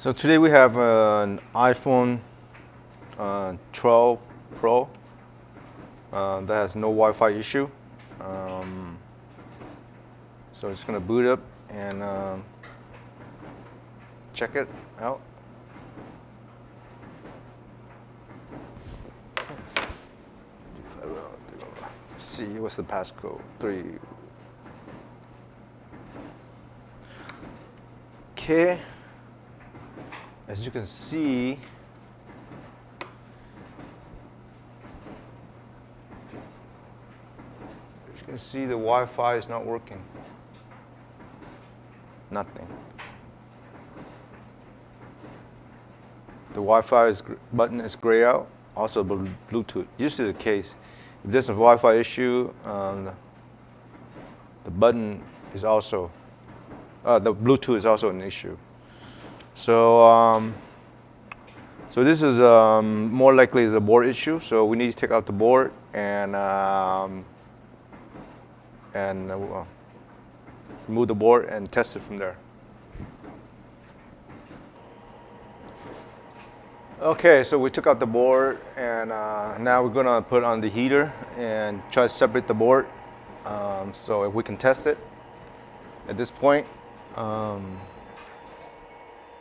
So today we have an iPhone 12 Pro that has no Wi-Fi issue. So it's going to boot up and check it out. Let's see, what's the passcode? 3. Okay. As you can see, the Wi-Fi is not working. Nothing. The Wi-Fi button is gray out. Also Bluetooth. Usually the case. If there's a Wi-Fi issue, the button is also, the Bluetooth is also an issue. So, so this is more likely is a board issue. So we need to take out the board and remove the board and test it from there. Okay, so we took out the board and now we're gonna put on the heater and try to separate the board. So if we can test it at this point.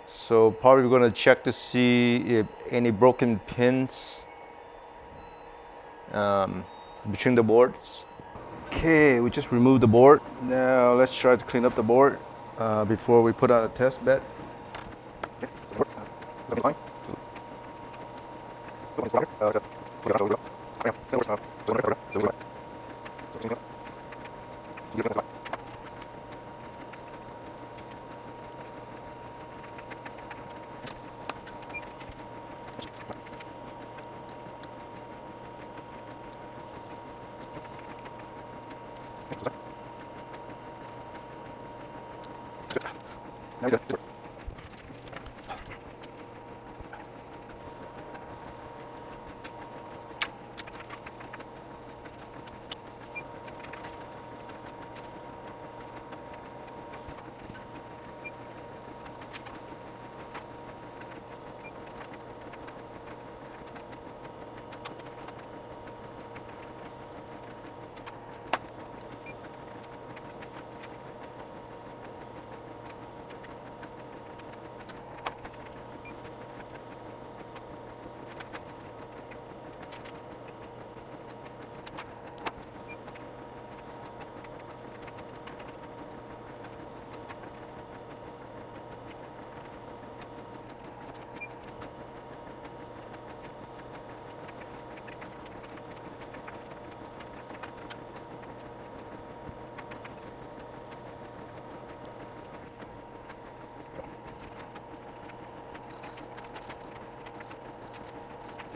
So probably we're going to check to see if any broken pins between the boards. Okay, we just removed the board. Now let's try to clean up the board before we put on a test bed.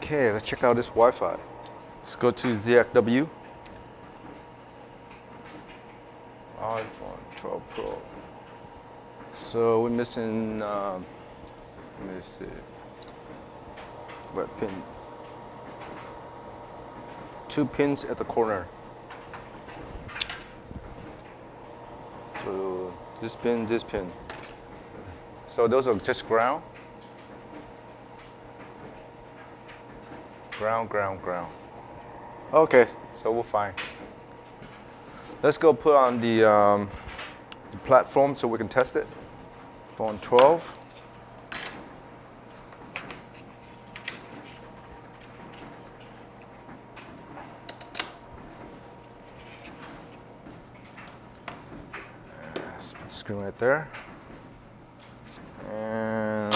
Okay, let's check out this Wi-Fi. Let's go to ZXW. iPhone 12 Pro. So we're missing, let me see, what pins? 2 pins at the corner. So this pin, this pin. So those are just ground. Ground. Okay, so we're fine. Let's go put on the platform so we can test it. Phone 12. Screen right there. And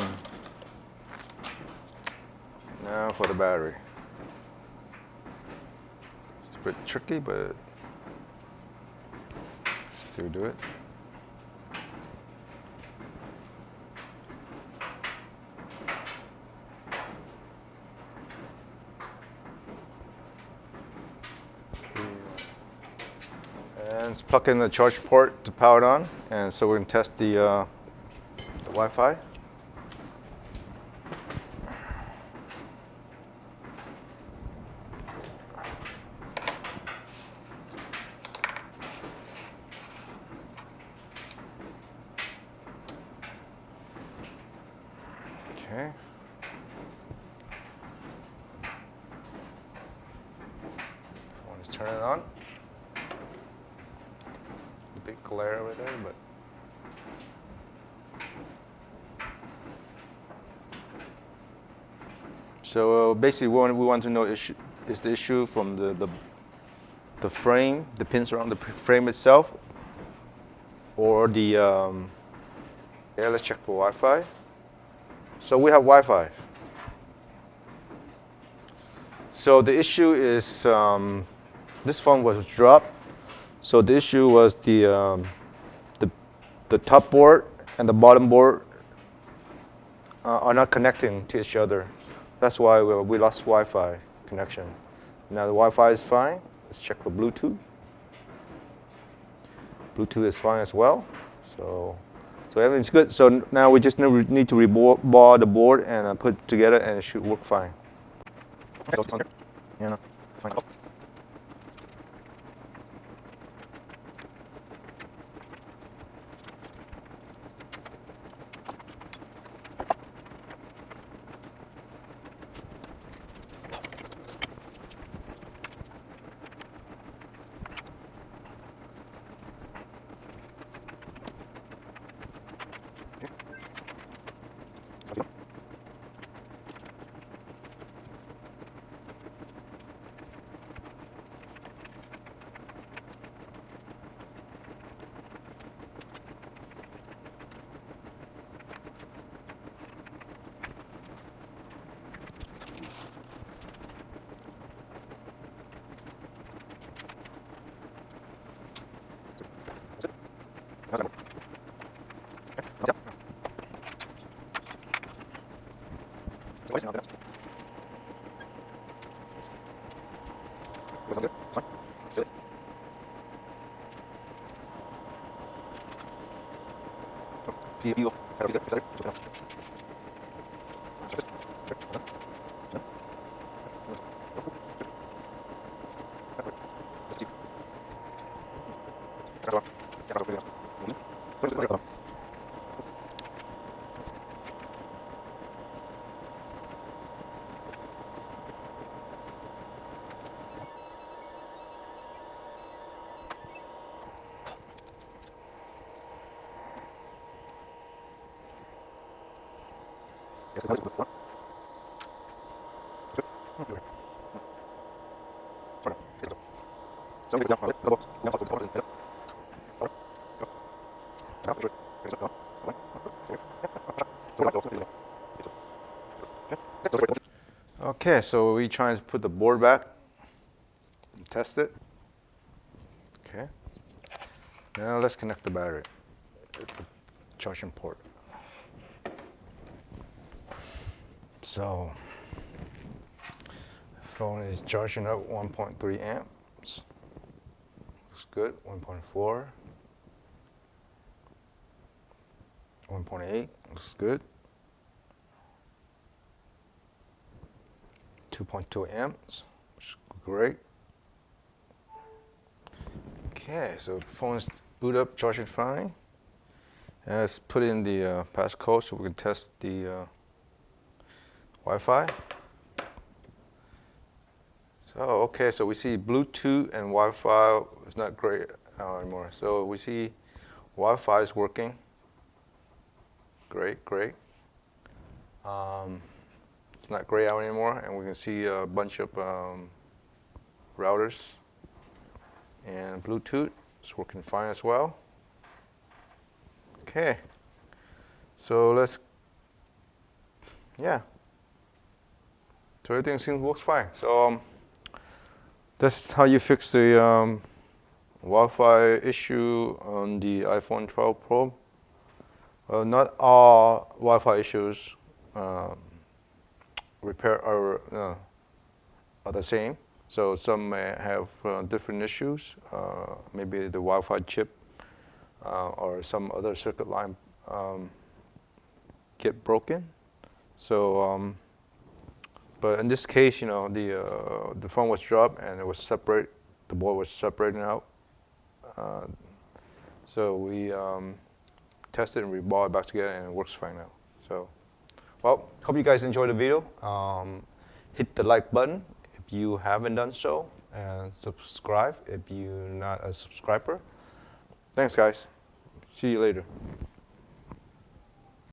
now for the battery. It's a bit tricky, but still do it. And let's plug in the charge port to power it on, and so we can test the Wi-Fi. Okay. Want to turn it on. A big glare over there, but. So basically, we want to know is the issue from the frame, the pins around the frame itself, or the yeah. Let's check for Wi-Fi. So we have Wi-Fi. So the issue is this phone was dropped. So the issue was the top board and the bottom board are not connecting to each other. That's why we lost Wi-Fi connection. Now the Wi-Fi is fine. Let's check for Bluetooth. Bluetooth is fine as well. So everything's good. So now we just need to rebar the board and put it together, and it should work fine. Yeah. Okay, so we trying to put the board back and test it. Okay. Now let's connect the battery, the charging port. So, phone is charging up 1.3 amps. Looks good. 1.4. 1.8 looks good. 2.2 amps, which is great. Okay, so phone's boot up, charging fine. And let's put in the passcode so we can test the Wi-Fi. So okay, so we see Bluetooth and Wi-Fi is not great anymore. So we see Wi-Fi is working. Great, great. It's not gray out anymore, and we can see a bunch of routers. And Bluetooth is working fine as well. Okay, so yeah. So everything seems works fine. So that's how you fix the Wi-Fi issue on the iPhone 12 Pro. Not all Wi-Fi issues are the same. So some may have different issues. Maybe the Wi-Fi chip or some other circuit line get broken. So, but in this case, you know, the phone was dropped and it was separate. The board was separating out. So we tested and rebar it back together, and it works fine now. So Well, hope you guys enjoyed the video. Hit the like button if you haven't done so, and subscribe if you're not a subscriber. Thanks, guys. See you later.